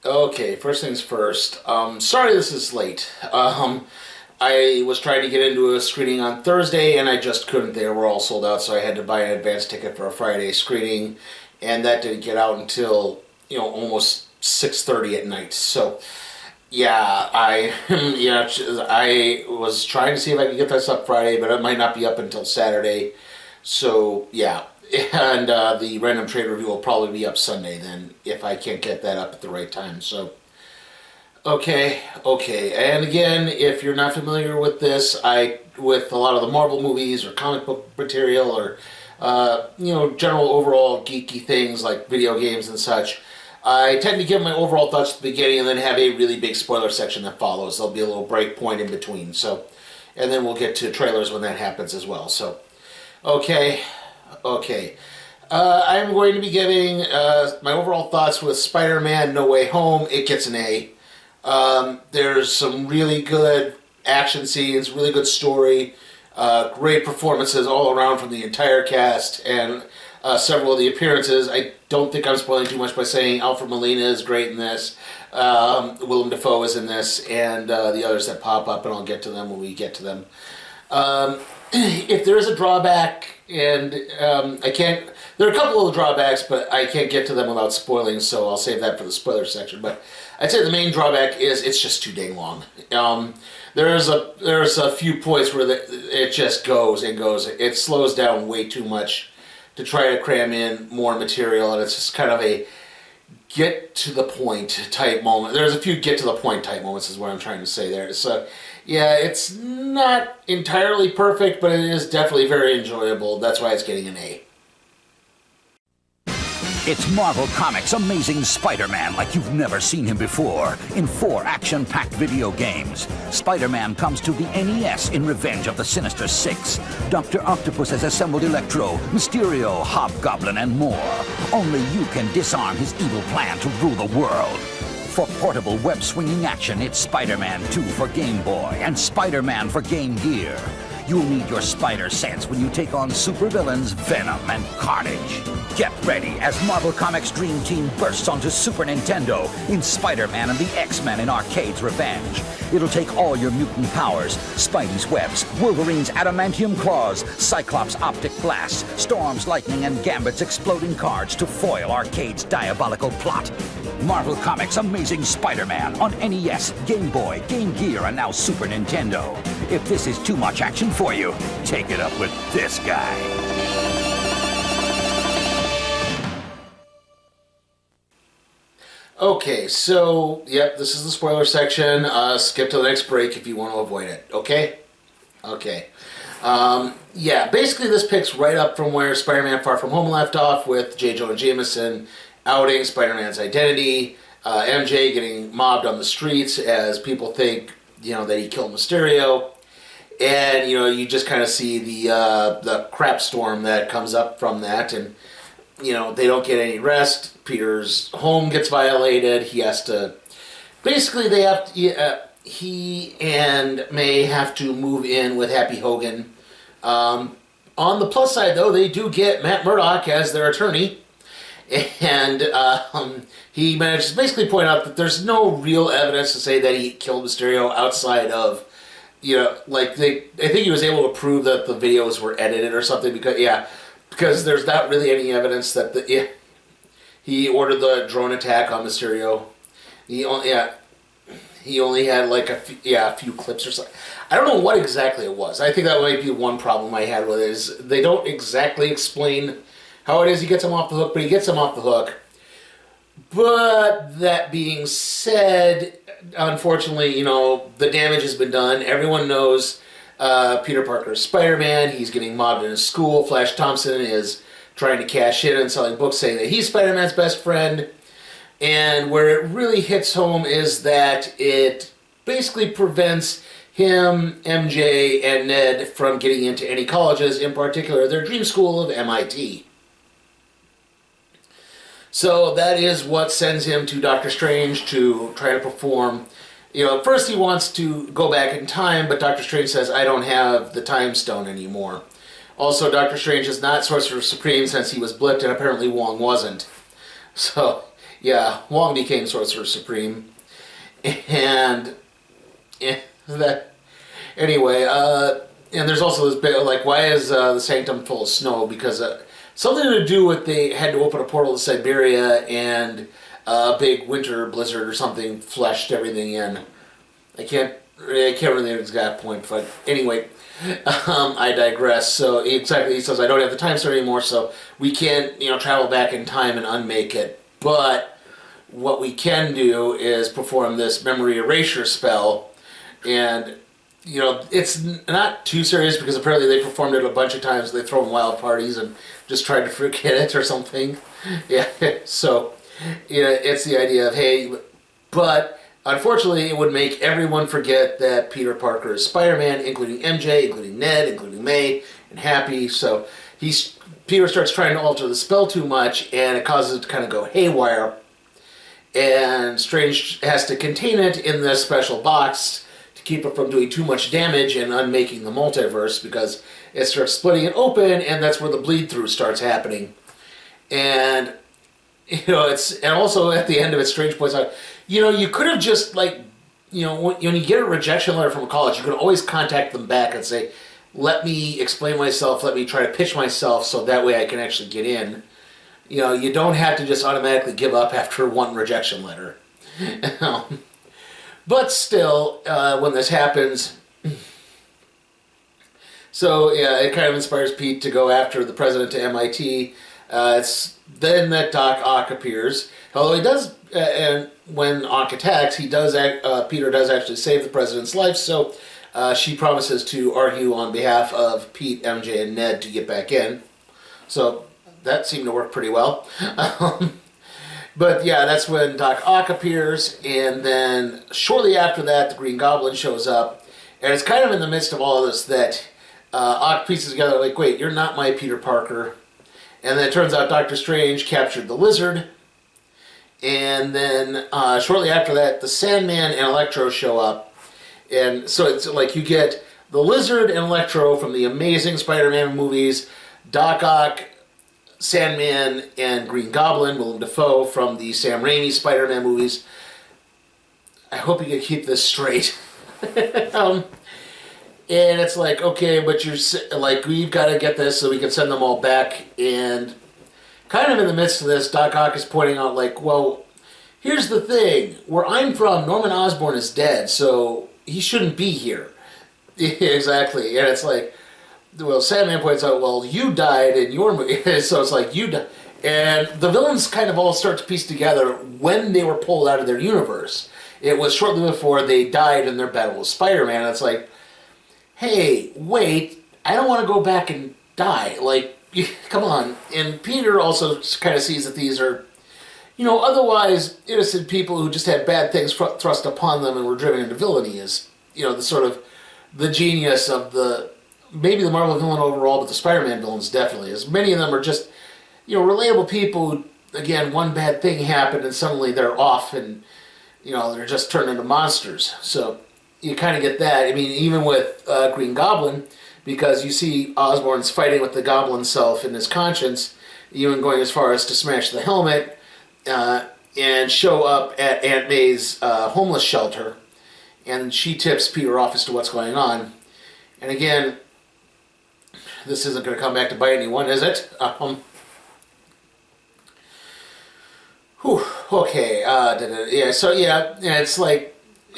Okay, first things first. Sorry this is late. I was trying to get into a screening on Thursday and I just couldn't. They were all sold out, so I had to buy an advance ticket for a Friday screening, and that didn't get out until, almost 6:30 at night. So, yeah, I was trying to see if I could get this up Friday, but it might not be up until Saturday. So, yeah. And the random trade review will probably be up Sunday then, if I can't get that up at the right time. So, okay. And again, if you're not familiar with this, with a lot of the Marvel movies or comic book material or, general overall geeky things like video games and such, I tend to give my overall thoughts at the beginning and then have a really big spoiler section that follows. There'll be a little break point in between. So, and then we'll get to trailers when that happens as well. So, okay. I'm going to be giving my overall thoughts with Spider-Man No Way Home. It gets an A. There's some really good action scenes, really good story, great performances all around from the entire cast, and several of the appearances. I don't think I'm spoiling too much by saying Alfred Molina is great in this, Willem Dafoe is in this, and the others that pop up, and I'll get to them when we get to them. If there is a drawback, and there are a couple of drawbacks, but I can't get to them without spoiling, so I'll save that for the spoiler section. But I'd say the main drawback is it's just too dang long. There's a few points where it just goes and goes. It slows down way too much to try to cram in more material, and it's just kind of a get to the point type moment. There's a few get to the point type moments is what I'm trying to say there. So, yeah, it's not entirely perfect, but it is definitely very enjoyable. That's why it's getting an A. It's Marvel Comics' Amazing Spider-Man like you've never seen him before, in 4 action-packed video games. Spider-Man comes to the NES in Revenge of the Sinister Six. Dr. Octopus has assembled Electro, Mysterio, Hobgoblin, and more. Only you can disarm his evil plan to rule the world. For portable web-swinging action, it's Spider-Man 2 for Game Boy and Spider-Man for Game Gear. You'll need your spider sense when you take on supervillains Venom and Carnage. Get ready as Marvel Comics' Dream Team bursts onto Super Nintendo in Spider-Man and the X-Men in Arcade's Revenge. It'll take all your mutant powers, Spidey's webs, Wolverine's adamantium claws, Cyclops' optic blasts, Storm's lightning, and Gambit's exploding cards to foil Arcade's diabolical plot. Marvel Comics' Amazing Spider-Man on NES, Game Boy, Game Gear, and now Super Nintendo. If this is too much action for you, take it up with this guy. Okay, so, yep, this is the spoiler section. Skip to the next break if you want to avoid it, okay? Okay. Yeah, basically this picks right up from where Spider-Man Far From Home left off, with J. Jonah Jameson outing Spider-Man's identity, MJ getting mobbed on the streets as people think, that he killed Mysterio. And, you just kind of see the crap storm that comes up from that, and, they don't get any rest. Peter's home gets violated. He has to... Basically, he and May have to move in with Happy Hogan. On the plus side, though, they do get Matt Murdock as their attorney. And he manages to basically point out that there's no real evidence to say that he killed Mysterio outside of... I think he was able to prove that the videos were edited or something, because there's not really any evidence that he ordered the drone attack on Mysterio. He only had a few clips or something. I don't know what exactly it was. I think that might be one problem I had with it, is they don't exactly explain how it is he gets him off the hook, but he gets him off the hook. But that being said, unfortunately, the damage has been done. Everyone knows Peter Parker is Spider-Man. He's getting mobbed in his school. Flash Thompson is trying to cash in and selling books saying that he's Spider-Man's best friend. And where it really hits home is that it basically prevents him, MJ, and Ned from getting into any colleges, in particular their dream school of MIT. So that is what sends him to Doctor Strange to try to perform. First he wants to go back in time, but Doctor Strange says, I don't have the time stone anymore. Also, Doctor Strange is not Sorcerer Supreme since he was blipped, and apparently Wong wasn't. So, Yeah, Wong became Sorcerer Supreme. And that anyway, and there's also this bit like, why is the Sanctum full of snow? Because something to do with they had to open a portal to Siberia, and a big winter blizzard or something flushed everything in. I can't remember the exact point, but anyway, I digress. So he says, I don't have the time stone anymore, so we can't travel back in time and unmake it. But what we can do is perform this memory erasure spell, and it's not too serious because apparently they performed it a bunch of times. They throw in wild parties and just tried to forget it or something. Yeah, so it's the idea of, hey, but unfortunately it would make everyone forget that Peter Parker is Spider-Man, including MJ, including Ned, including May, and Happy. So Peter starts trying to alter the spell too much, and it causes it to kind of go haywire. And Strange has to contain it in this special box to keep it from doing too much damage and unmaking the multiverse, because it starts splitting it open, and that's where the bleed through starts happening. And and also at the end of it, Strange points out, you could have just when you get a rejection letter from a college, you could always contact them back and say, let me explain myself, let me try to pitch myself so that way I can actually get in. You don't have to just automatically give up after one rejection letter. But still, when this happens, so yeah, it kind of inspires Pete to go after the president to MIT. It's then that Doc Ock appears. Although he does, and when Ock attacks, Peter does actually save the president's life. So she promises to argue on behalf of Pete, MJ, and Ned to get back in. So that seemed to work pretty well. But yeah, that's when Doc Ock appears, and then shortly after that, the Green Goblin shows up, and it's kind of in the midst of all of this that Ock pieces together, like, wait, you're not my Peter Parker. And then it turns out Doctor Strange captured the Lizard, and then shortly after that, the Sandman and Electro show up, and so it's like you get the Lizard and Electro from the Amazing Spider-Man movies, Doc Ock, Sandman, and Green Goblin, Willem Dafoe, from the Sam Raimi Spider-Man movies. I hope you can keep this straight. And it's like, okay, but you're like, we've got to get this so we can send them all back. And kind of in the midst of this, Doc Ock is pointing out, like, well, here's the thing. Where I'm from, Norman Osborn is dead, so he shouldn't be here. Exactly. And it's like, well, Sandman points out, well, you died in your movie. So it's like, you died. And the villains kind of all start to piece together when they were pulled out of their universe. It was shortly before they died in their battle with Spider-Man. It's like, hey, wait, I don't want to go back and die. Like, come on. And Peter also kind of sees that these are, otherwise innocent people who just had bad things thrust upon them and were driven into villainy is, the sort of the genius of maybe the Marvel villain overall, but the Spider-Man villains definitely. As many of them are just, relatable people who, again, one bad thing happened and suddenly they're off and, they're just turned into monsters. So you kind of get that. I mean, even with Green Goblin, because you see Osborn's fighting with the Goblin self in his conscience, even going as far as to smash the helmet and show up at Aunt May's homeless shelter, and she tips Peter off as to what's going on. And again, this isn't going to come back to bite anyone, is it? Okay. Yeah. So yeah, it's like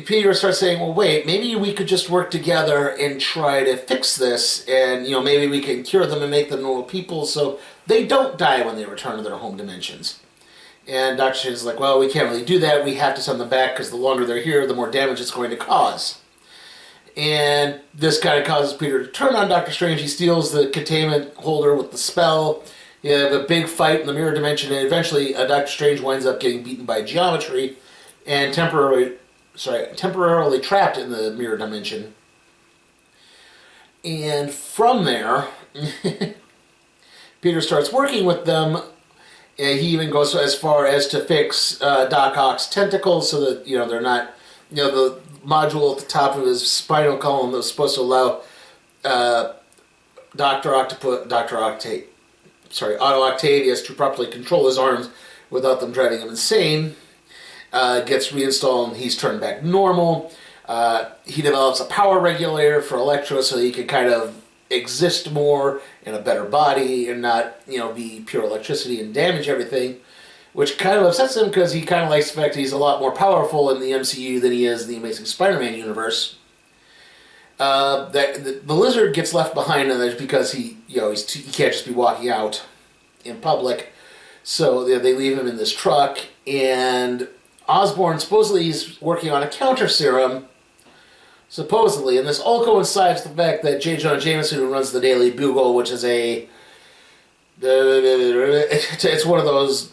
Peter starts saying, well, wait, maybe we could just work together and try to fix this, and maybe we can cure them and make them normal people so they don't die when they return to their home dimensions. And Dr. Strange is like, well, we can't really do that. We have to send them back because the longer they're here, the more damage it's going to cause. And this kind of causes Peter to turn on Doctor Strange. He steals the containment holder with the spell. You have a big fight in the mirror dimension, and eventually Doctor Strange winds up getting beaten by geometry and temporarily trapped in the mirror dimension. And from there, Peter starts working with them. And he even goes as far as to fix Doc Ock's tentacles so that they're not, the module at the top of his spinal column that was supposed to allow Otto Octavius to properly control his arms without them driving him insane. Gets reinstalled and he's turned back normal. He develops a power regulator for Electro so he can kind of exist more in a better body and not, be pure electricity and damage everything, which kind of upsets him because he kind of likes the fact that he's a lot more powerful in the MCU than he is in the Amazing Spider-Man universe. The Lizard gets left behind in this because he can't just be walking out in public, so they leave him in this truck, and Osborn supposedly he's working on a counter serum, supposedly, and this all coincides with the fact that J. Jonah Jameson, who runs the Daily Bugle, which is it's one of those,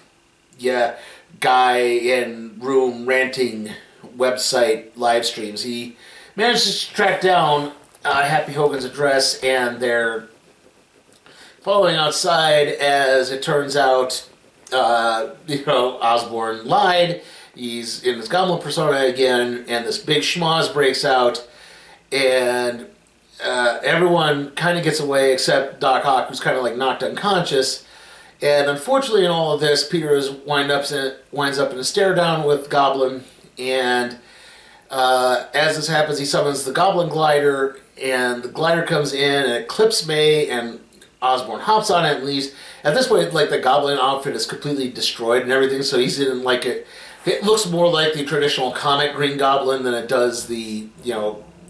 guy in room ranting website live streams. He manages to track down Happy Hogan's address, and they're following outside. As it turns out, Osborn lied. He's in his Goblin persona again, and this big schmoz breaks out, and everyone kind of gets away except Doc Ock, who's kind of like knocked unconscious. And unfortunately, in all of this, Peter winds up in a stare down with Goblin, and as this happens, he summons the Goblin Glider, and the glider comes in and it clips May, and Osborn hops on it and leaves. At this point, the Goblin outfit is completely destroyed and everything, so he's in it looks more like the traditional comic Green Goblin than it does the,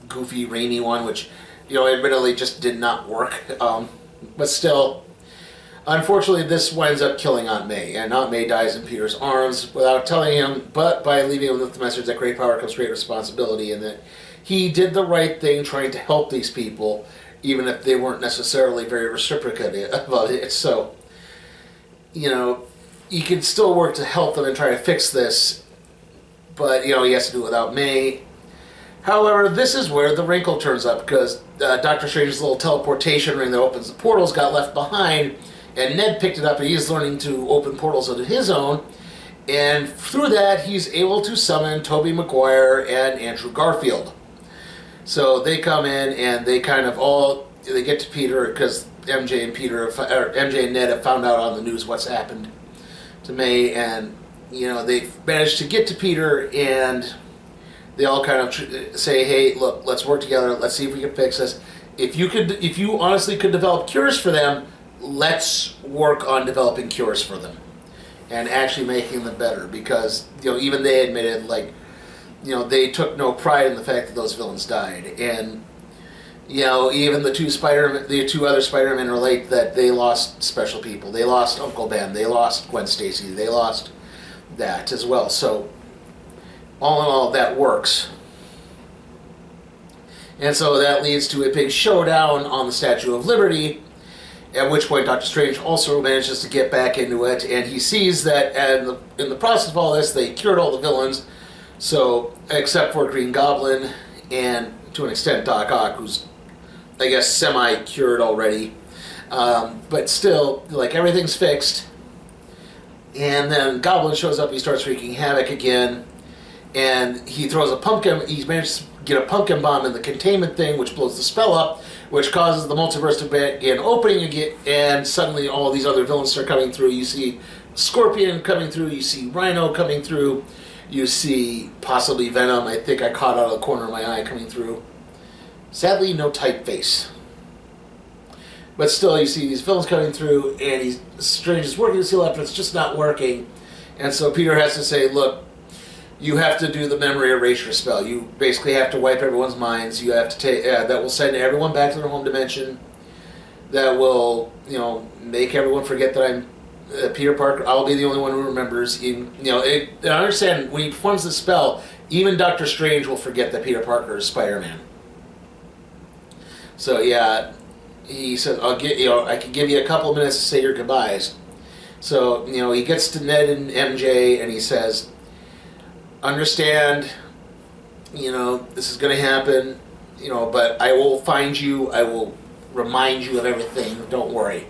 goofy, rainy one, which, admittedly just did not work. But still, unfortunately, this winds up killing Aunt May, and Aunt May dies in Peter's arms without telling him, but by leaving him with the message that great power comes great responsibility, and that he did the right thing trying to help these people, even if they weren't necessarily very reciprocative about it. So, he can still work to help them and try to fix this, but, he has to do it without May. However, this is where the wrinkle turns up, because Doctor Strange's little teleportation ring that opens the portals got left behind, and Ned picked it up, and he's learning to open portals of his own, and through that, he's able to summon Tobey Maguire and Andrew Garfield. So they come in, and they they get to Peter, because MJ and Ned have found out on the news what's happened to May, and they've managed to get to Peter, and they all kind of say, hey, look, let's work together, let's see if we can fix this. If you honestly could develop cures for them, let's work on developing cures for them and actually making them better, because even they admitted they took no pride in the fact that those villains died, and even the two other Spider-Men relate that they lost special people. They lost Uncle Ben. They lost Gwen Stacy. They lost that as well. So, all in all, that works. And so that leads to a big showdown on the Statue of Liberty, at which point Doctor Strange also manages to get back into it, and he sees that in the process of all this, they cured all the villains, so except for Green Goblin and, to an extent, Doc Ock, who's I guess semi-cured already, but still, everything's fixed. And then Goblin shows up, he starts wreaking havoc again, and he throws a pumpkin, he manages to get a pumpkin bomb in the containment thing, which blows the spell up, which causes the multiverse to begin opening again, and suddenly all these other villains start coming through. You see Scorpion coming through, you see Rhino coming through, you see possibly Venom, I think I caught out of the corner of my eye, coming through. Sadly, no typeface. But still, you see these villains coming through, and Strange is working to seal up, but it's just not working. And so Peter has to say, look, you have to do the memory erasure spell. You basically have to wipe everyone's minds. You have to take that will send everyone back to their home dimension. That will, make everyone forget that I'm Peter Parker. I'll be the only one who remembers. And I understand when he performs the spell, even Doctor Strange will forget that Peter Parker is Spider-Man. So yeah, he says, I can give you a couple of minutes to say your goodbyes. So, he gets to Ned and MJ and he says, understand, this is going to happen, but I will find you, I will remind you of everything, don't worry.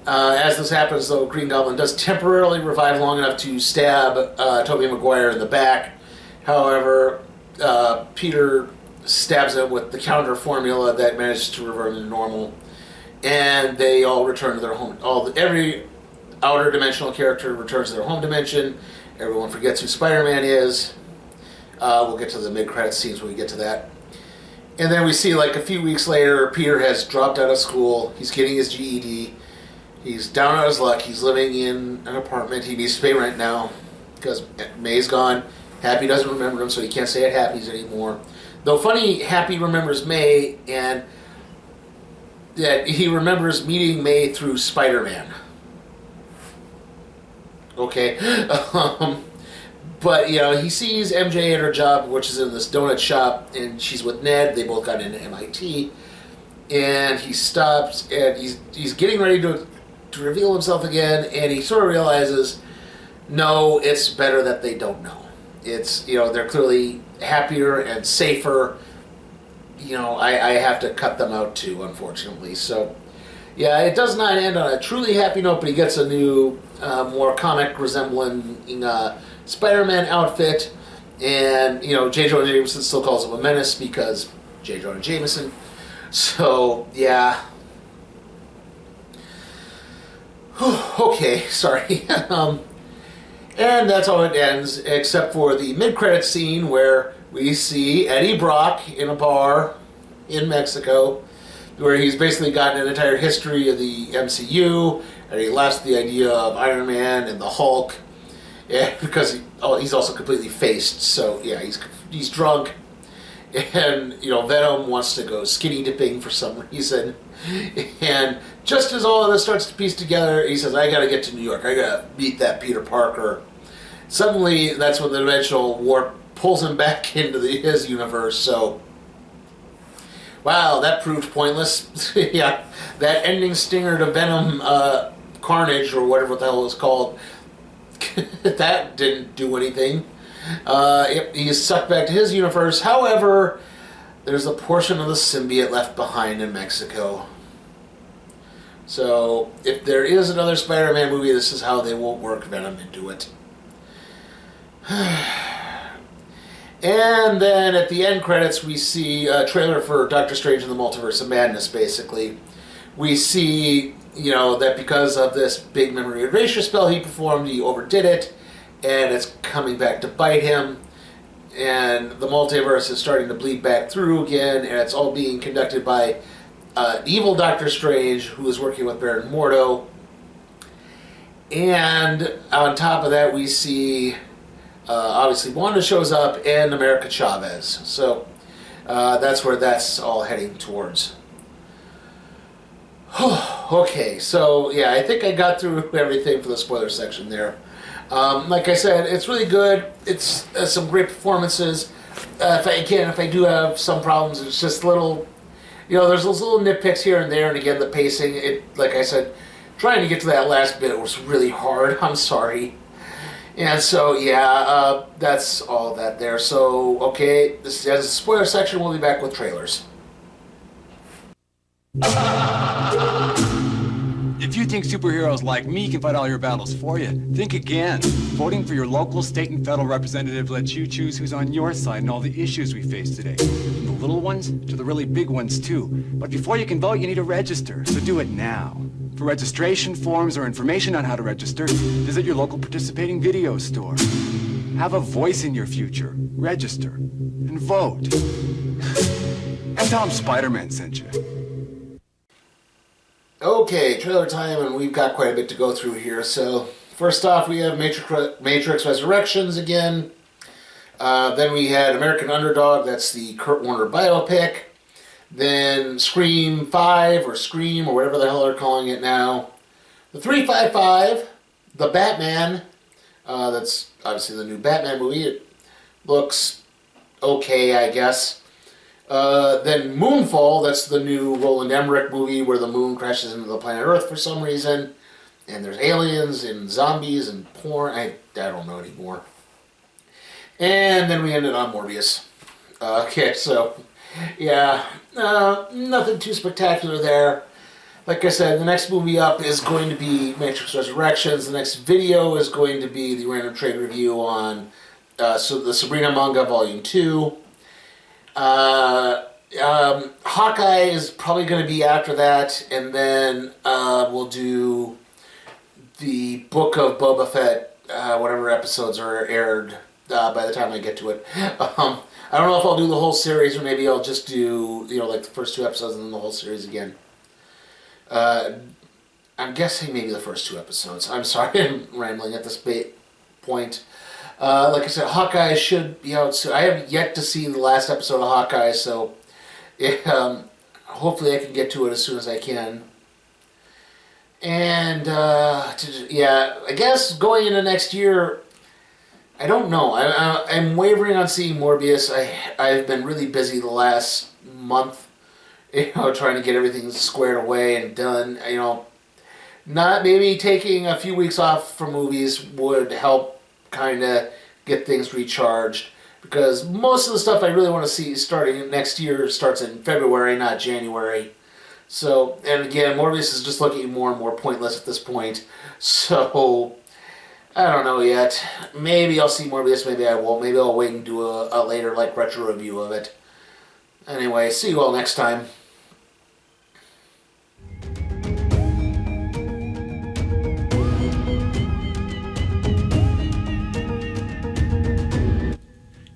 As this happens, though, Green Goblin does temporarily revive long enough to stab Tobey Maguire in the back. However, Peter stabs him with the counter formula that manages to revert him to normal, and they all return to their home. outer dimensional character returns to their home dimension. Everyone forgets who Spider-Man is. We'll get to the mid-credit scenes when we get to that. And then we see, like, a few weeks later, Peter has dropped out of school. He's getting his GED. He's down on his luck. He's living in an apartment. He needs to pay rent now because May's gone. Happy doesn't remember him, so he can't stay at Happy's anymore. Though funny, Happy remembers May, and that he remembers meeting May through Spider-Man. Okay. But, you know, he sees MJ at her job, which is in this donut shop, and she's with Ned. They both got into MIT. And he stops, and he's getting ready to reveal himself again, and he sort of realizes, no, it's better that they don't know. It's, you know, they're clearly happier and safer. You know, I have to cut them out too, unfortunately. So, yeah, it does not end on a truly happy note, but he gets a new, more comic resembling Spider-Man outfit. And, you know, J. Jonah Jameson still calls him a menace because J. Jonah Jameson. So, yeah. Okay, sorry. And that's how it ends, except for the mid-credit scene where we see Eddie Brock in a bar in Mexico, where he's basically gotten an entire history of the MCU, and he laughs at the idea of Iron Man and the Hulk, because he's also completely faced. So yeah, he's drunk, and you know Venom wants to go skinny dipping for some reason, and just as all of this starts to piece together, he says, I gotta get to New York. I gotta meet that Peter Parker. Suddenly, that's when the dimensional warp pulls him back into his universe, so... Wow, that proved pointless. Yeah, that ending stinger to Venom Carnage, or whatever the hell it was called, that didn't do anything. He's sucked back to his universe. However, there's a portion of the symbiote left behind in Mexico. So, if there is another Spider-Man movie, this is how they will work Venom into it. And then at the end credits, we see a trailer for Doctor Strange in the Multiverse of Madness, basically. We see, you know, that because of this big memory erasure spell he performed, he overdid it, and it's coming back to bite him. And the multiverse is starting to bleed back through again, and it's all being conducted by evil Doctor Strange, who is working with Baron Mordo. And on top of that, we see, obviously, Wanda shows up and America Chavez. So that's where that's all heading towards. Okay, so yeah, I think I got through everything for the spoiler section there. Like I said, it's really good. It's some great performances. If I do have some problems, it's just little... You know, there's those little nitpicks here and there, and again, the pacing, like I said, trying to get to that last bit was really hard. I'm sorry. And so, yeah, that's all that there. So, okay, this is a spoiler section. We'll be back with trailers. If you think superheroes like me can fight all your battles for you, think again. Voting for your local, state, and federal representative lets you choose who's on your side in all the issues we face today. From the little ones to the really big ones, too. But before you can vote, you need to register, so do it now. For registration forms or information on how to register, visit your local participating video store. Have a voice in your future. Register. And vote. And tell them Spider-Man sent you. Okay, trailer time, and we've got quite a bit to go through here. So, first off, we have Matrix Resurrections again. Then we had American Underdog, that's the Kurt Warner biopic. Then Scream 5, or Scream, or whatever the hell they're calling it now. The 355, The Batman. That's obviously the new Batman movie. It looks okay, I guess. Then Moonfall, that's the new Roland Emmerich movie where the moon crashes into the planet Earth for some reason. And there's aliens and zombies and porn. I don't know anymore. And then we ended on Morbius. Okay, so, yeah, nothing too spectacular there. Like I said, the next movie up is going to be Matrix Resurrections. The next video is going to be the random trade review on the Sabrina manga Volume 2. Hawkeye is probably going to be after that, and then we'll do the Book of Boba Fett, whatever episodes are aired by the time I get to it. I don't know if I'll do the whole series or maybe I'll just do, like the first 2 episodes and then the whole series again. I'm guessing maybe the first 2 episodes. I'm sorry I'm rambling at this point. Like I said, Hawkeye should be out soon. I have yet to see the last episode of Hawkeye, so hopefully I can get to it as soon as I can. And, I guess going into next year, I don't know. I'm wavering on seeing Morbius. I've been really busy the last month, trying to get everything squared away and done. Not maybe taking a few weeks off from movies would help kind of get things recharged, because most of the stuff I really want to see starting next year starts in February, not January. So, and again, Morbius is just looking more and more pointless at this point. So, I don't know yet. Maybe I'll see Morbius, maybe I won't. Maybe I'll wait and do a later, retro review of it. Anyway, see you all next time.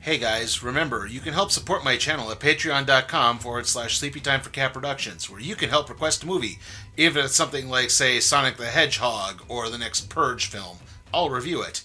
Hey guys, remember, you can help support my channel at patreon.com/sleepytime for Cat Productions, where you can help request a movie, even if it's something like, say, Sonic the Hedgehog or the next Purge film. I'll review it.